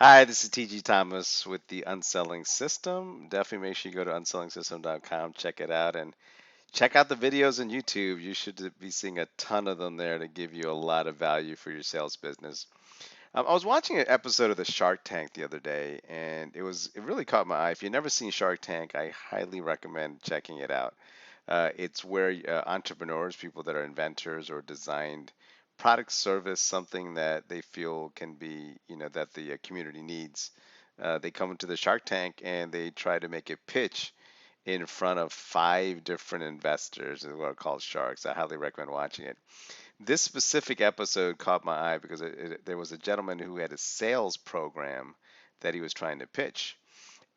Hi, this is Tiji Thomas with the UnSelling System. Definitely make sure you go to unsellingsystem.com, check it out, and check out the videos on YouTube. You should be seeing a ton of them there to give you a lot of value for your sales business. I was watching an episode of the Shark Tank the other day, and it really caught my eye. If you've never seen Shark Tank, I highly recommend checking it out. It's where entrepreneurs, people that are inventors or designed product, service, something that they feel can be, that the community needs. They come into the Shark Tank and they try to make a pitch in front of five different investors, is what are called sharks. I highly recommend watching it. This specific episode caught my eye because there was a gentleman who had a sales program that he was trying to pitch.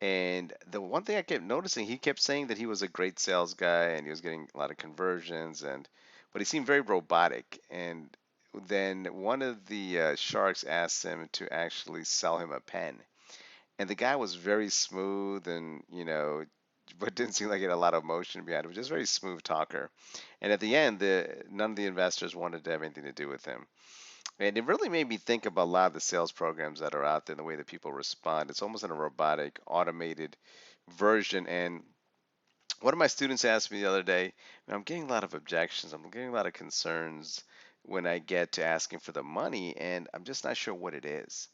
And the one thing I kept noticing, he kept saying that he was a great sales guy and he was getting a lot of conversions, and but he seemed very robotic. And then one of the sharks asked him to actually sell him a pen, and the guy was very smooth and but didn't seem like he had a lot of emotion behind it. Was just a very smooth talker. And at the end, none of the investors wanted to have anything to do with him. And it really made me think about a lot of the sales programs that are out there and the way that people respond. It's almost in a robotic, automated version. And one of my students asked me the other day, I'm getting a lot of objections, I'm getting a lot of concerns when I get to asking for the money, and I'm just not sure what it is.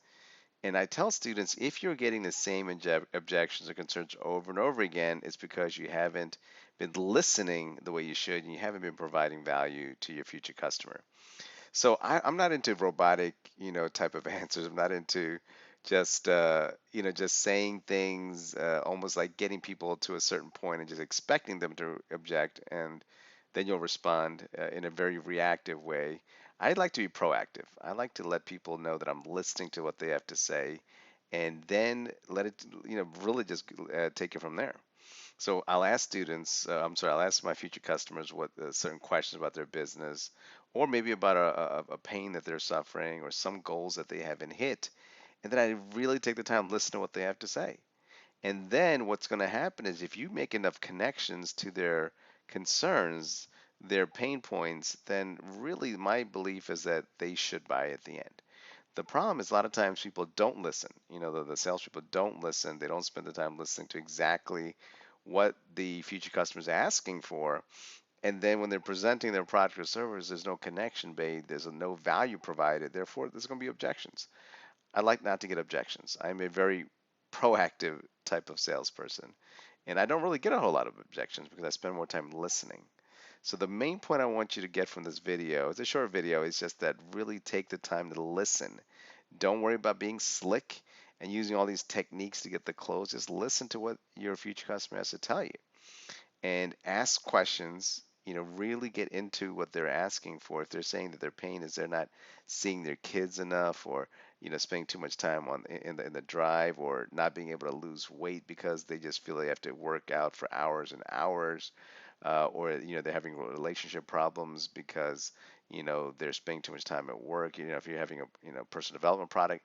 And I tell students, if you're getting the same objections or concerns over and over again, it's because you haven't been listening the way you should and you haven't been providing value to your future customer. So I'm not into robotic, type of answers. I'm not into just saying things, almost like getting people to a certain point and just expecting them to object, and then you'll respond in a very reactive way. I like to be proactive. I like to let people know that I'm listening to what they have to say, and then let it, really just take it from there. So I'll ask students, I'll ask my future customers what certain questions about their business, or maybe about a pain that they're suffering, or some goals that they haven't hit, and then I really take the time to listen to what they have to say. And then what's going to happen is if you make enough connections to their concerns, their pain points, then really my belief is that they should buy at the end. The problem is a lot of times people don't listen. The salespeople don't listen. They don't spend the time listening to exactly what the future customer is asking for. And then when they're presenting their product or service, there's no connection made, there's no value provided. Therefore, there's going to be objections. I like not to get objections. I'm a very proactive type of salesperson. And I don't really get a whole lot of objections because I spend more time listening. So the main point I want you to get from this video, it's a short video, is just that really take the time to listen. Don't worry about being slick and using all these techniques to get the close. Just listen to what your future customer has to tell you and ask questions. Really get into what they're asking for. If they're saying that their pain is they're not seeing their kids enough, or spending too much time on in the drive, or not being able to lose weight because they just feel they have to work out for hours and hours, or they're having relationship problems because they're spending too much time at work. If you're having a personal development product,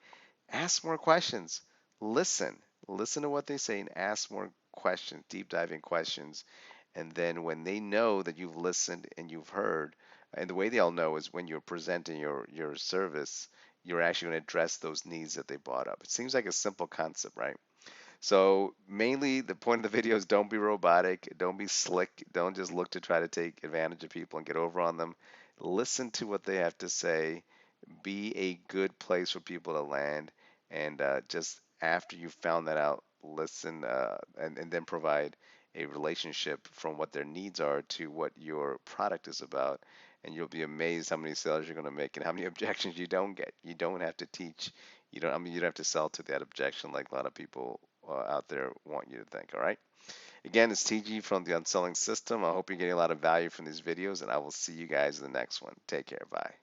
ask more questions. Listen, listen to what they say and ask more questions, deep diving questions. And then when they know that you've listened and you've heard, and the way they'll know is when you're presenting your service, you're actually going to address those needs that they brought up. It seems like a simple concept, right? So mainly the point of the video is don't be robotic, don't be slick, don't just look to try to take advantage of people and get over on them. Listen to what they have to say, be a good place for people to land, and just after you've found that out, listen, and then provide a relationship from what their needs are to what your product is about, and you'll be amazed how many sales you're going to make and how many objections you don't get. You don't have to teach. You don't have to sell to that objection like a lot of people out there want you to think. All right. Again, it's TG from the UnSelling System. I hope you're getting a lot of value from these videos, and I will see you guys in the next one. Take care. Bye.